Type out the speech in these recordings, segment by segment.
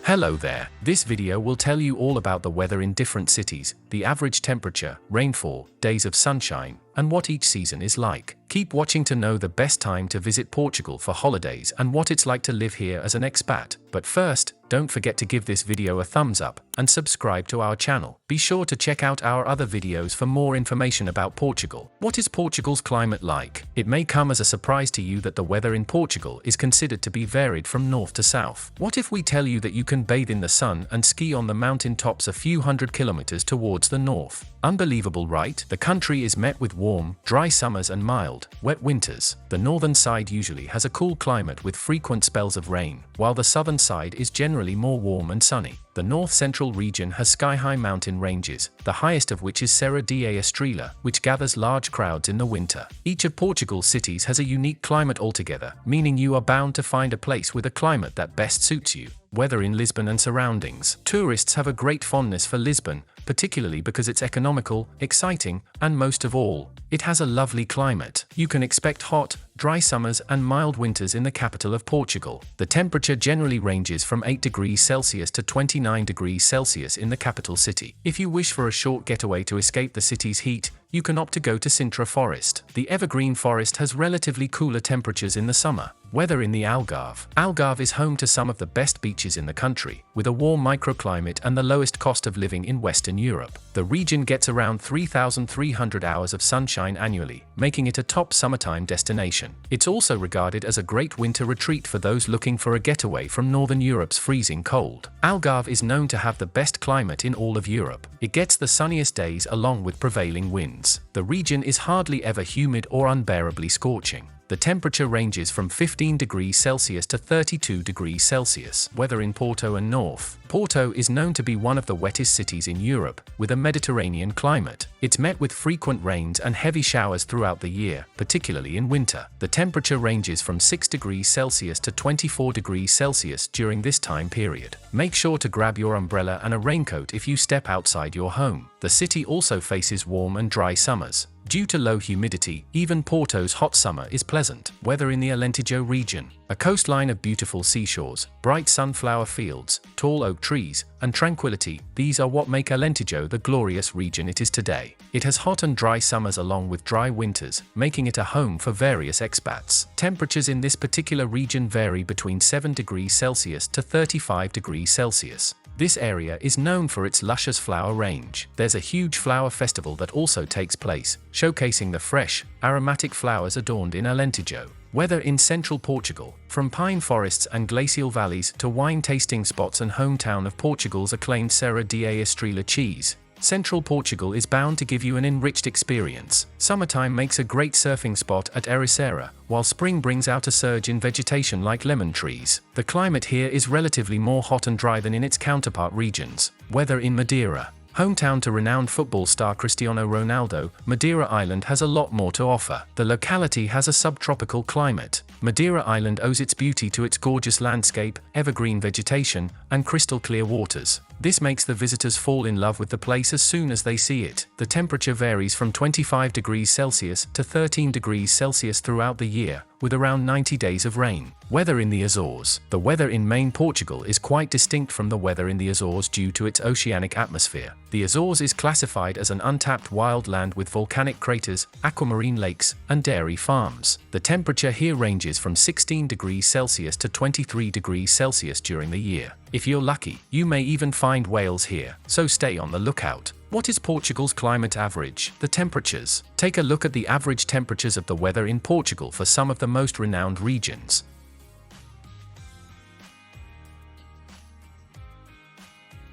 Hello there, this video will tell you all about the weather in different cities, the average temperature, rainfall, days of sunshine, and what each season is like. Keep watching to know the best time to visit Portugal for holidays and what it's like to live here as an expat. But first, don't forget to give this video a thumbs up and subscribe to our channel. Be sure to check out our other videos for more information about Portugal. What is Portugal's climate like? It may come as a surprise to you that the weather in Portugal is considered to be varied from north to south. What if we tell you that you can bathe in the sun and ski on the mountain tops a few hundred kilometers towards the north? Unbelievable, right? The country is met with warm, dry summers and mild, wet winters. The northern side usually has a cool climate with frequent spells of rain, while the southern side is generally more warm and sunny. The north-central region has sky-high mountain ranges, the highest of which is Serra da Estrela, which gathers large crowds in the winter. Each of Portugal's cities has a unique climate altogether, meaning you are bound to find a place with a climate that best suits you. Weather in Lisbon and surroundings. Tourists have a great fondness for Lisbon, particularly because it's economical, exciting, and most of all, it has a lovely climate. You can expect hot, dry summers and mild winters in the capital of Portugal. The temperature generally ranges from 8 degrees Celsius to 29 degrees Celsius in the capital city. If you wish for a short getaway to escape the city's heat, you can opt to go to Sintra Forest. The evergreen forest has relatively cooler temperatures in the summer. Weather in the Algarve. Algarve is home to some of the best beaches in the country, with a warm microclimate and the lowest cost of living in Western Europe. The region gets around 3,300 hours of sunshine annually, making it a top summertime destination. It's also regarded as a great winter retreat for those looking for a getaway from Northern Europe's freezing cold. Algarve is known to have the best climate in all of Europe. It gets the sunniest days along with prevailing winds. The region is hardly ever humid or unbearably scorching. The temperature ranges from 15 degrees Celsius to 32 degrees Celsius. Weather in Porto and North. Porto is known to be one of the wettest cities in Europe, with a Mediterranean climate. It's met with frequent rains and heavy showers throughout the year, particularly in winter. The temperature ranges from 6 degrees Celsius to 24 degrees Celsius during this time period. Make sure to grab your umbrella and a raincoat if you step outside your home. The city also faces warm and dry summers. Due to low humidity, even Porto's hot summer is pleasant. Weather in the Alentejo Region. A coastline of beautiful seashores, bright sunflower fields, tall oak trees, and tranquility, these are what make Alentejo the glorious region it is today. It has hot and dry summers along with dry winters, making it a home for various expats. Temperatures in this particular region vary between 7 degrees Celsius to 35 degrees Celsius. This area is known for its luscious flower range. There's a huge flower festival that also takes place, showcasing the fresh, aromatic flowers adorned in Alentejo. Weather in central Portugal. From pine forests and glacial valleys to wine-tasting spots and hometown of Portugal's acclaimed Serra da Estrela cheese, Central Portugal is bound to give you an enriched experience. Summertime makes a great surfing spot at Ericeira, while spring brings out a surge in vegetation like lemon trees. The climate here is relatively more hot and dry than in its counterpart regions. Weather in Madeira. Hometown to renowned football star Cristiano Ronaldo, Madeira Island has a lot more to offer. The locality has a subtropical climate. Madeira Island owes its beauty to its gorgeous landscape, evergreen vegetation, and crystal-clear waters. This makes the visitors fall in love with the place as soon as they see it. The temperature varies from 25 degrees Celsius to 13 degrees Celsius throughout the year, with around 90 days of rain. Weather in the Azores. The weather in main Portugal is quite distinct from the weather in the Azores due to its oceanic atmosphere. The Azores is classified as an untapped wild land with volcanic craters, aquamarine lakes, and dairy farms. The temperature here ranges from 16 degrees Celsius to 23 degrees Celsius during the year. If you're lucky, you may even find whales here, so stay on the lookout. What is Portugal's climate average? The temperatures. Take a look at the average temperatures of the weather in Portugal for some of the most renowned regions.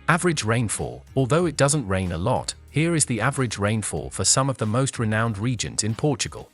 Average rainfall. Although it doesn't rain a lot, here is the average rainfall for some of the most renowned regions in Portugal.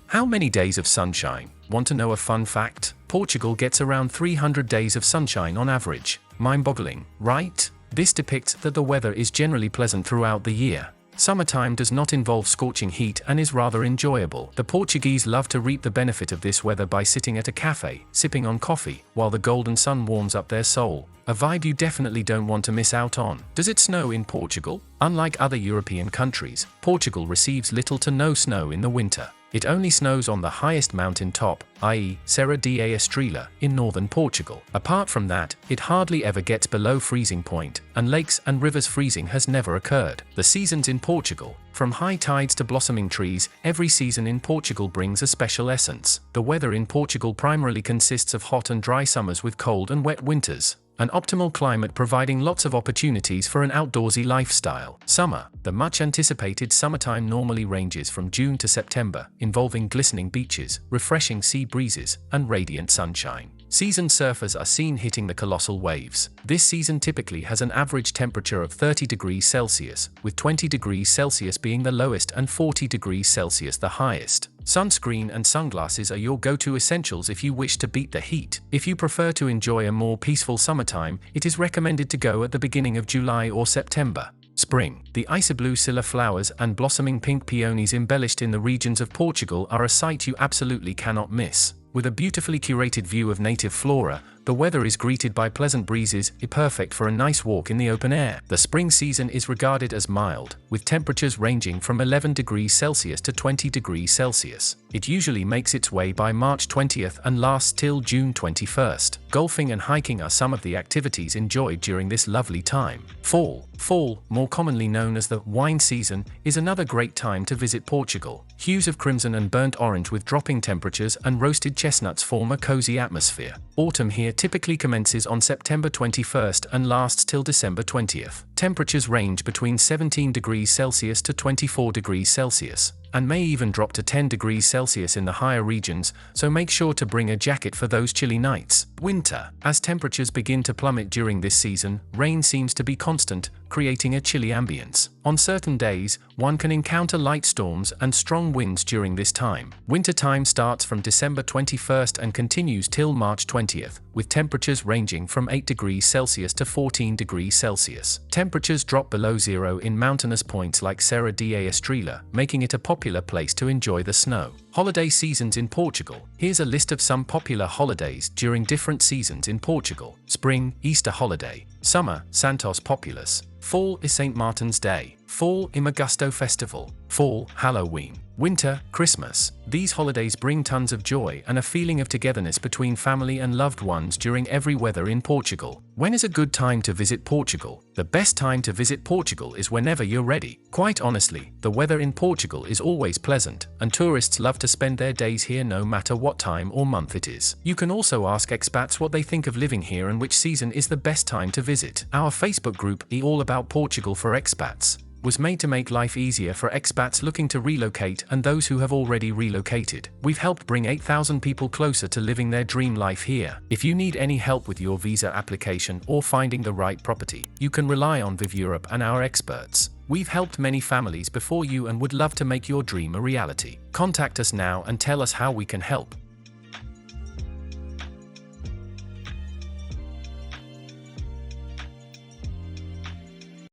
How many days of sunshine? Want to know a fun fact? Portugal gets around 300 days of sunshine on average. Mind-boggling, right? This depicts that the weather is generally pleasant throughout the year. Summertime does not involve scorching heat and is rather enjoyable. The Portuguese love to reap the benefit of this weather by sitting at a cafe, sipping on coffee, while the golden sun warms up their soul. A vibe you definitely don't want to miss out on. Does it snow in Portugal? Unlike other European countries, Portugal receives little to no snow in the winter. It only snows on the highest mountain top, i.e. Serra da Estrela, in northern Portugal. Apart from that, it hardly ever gets below freezing point, and lakes and rivers freezing has never occurred. The seasons in Portugal. From high tides to blossoming trees, every season in Portugal brings a special essence. The weather in Portugal primarily consists of hot and dry summers with cold and wet winters. An optimal climate providing lots of opportunities for an outdoorsy lifestyle. Summer. The much anticipated summertime normally ranges from June to September, involving glistening beaches, refreshing sea breezes, and radiant sunshine. Seasoned surfers are seen hitting the colossal waves. This season typically has an average temperature of 30 degrees Celsius, with 20 degrees Celsius being the lowest and 40 degrees Celsius the highest. Sunscreen and sunglasses are your go-to essentials if you wish to beat the heat. If you prefer to enjoy a more peaceful summertime, it is recommended to go at the beginning of July or September. Spring. The Isoblue Scilla flowers and blossoming pink peonies embellished in the regions of Portugal are a sight you absolutely cannot miss. With a beautifully curated view of native flora, the weather is greeted by pleasant breezes, perfect for a nice walk in the open air. The spring season is regarded as mild, with temperatures ranging from 11 degrees Celsius to 20 degrees Celsius. It usually makes its way by March 20th and lasts till June 21st. Golfing and hiking are some of the activities enjoyed during this lovely time. Fall. Fall, more commonly known as the wine season, is another great time to visit Portugal. Hues of crimson and burnt orange with dropping temperatures and roasted chestnuts form a cozy atmosphere. Autumn here typically commences on September 21st and lasts till December 20th. Temperatures range between 17 degrees Celsius to 24 degrees Celsius, and may even drop to 10 degrees Celsius in the higher regions, so make sure to bring a jacket for those chilly nights. Winter. As temperatures begin to plummet during this season, rain seems to be constant, creating a chilly ambience. On certain days, one can encounter light storms and strong winds during this time. Winter time starts from December 21st and continues till March 20th, with temperatures ranging from 8 degrees Celsius to 14 degrees Celsius. Temperatures drop below zero in mountainous points like Serra da Estrela, making it a popular place to enjoy the snow. Holiday seasons in Portugal. Here's a list of some popular holidays during different seasons in Portugal. Spring, Easter holiday. Summer, Santos Populus. Fall is St. Martin's Day. Fall, Imagusto Festival. Fall, Halloween. Winter, Christmas. These holidays bring tons of joy and a feeling of togetherness between family and loved ones during every weather in Portugal. When is a good time to visit Portugal? The best time to visit Portugal is whenever you're ready. Quite honestly, the weather in Portugal is always pleasant, and tourists love to spend their days here no matter what time or month it is. You can also ask expats what they think of living here and which season is the best time to visit. Our Facebook group, All About Portugal for Expats, was made to make life easier for expats looking to relocate and those who have already relocated. We've helped bring 8,000 people closer to living their dream life here. If you need any help with your visa application or finding the right property, you can rely on Viv Europe and our experts. We've helped many families before you and would love to make your dream a reality. Contact us now and tell us how we can help.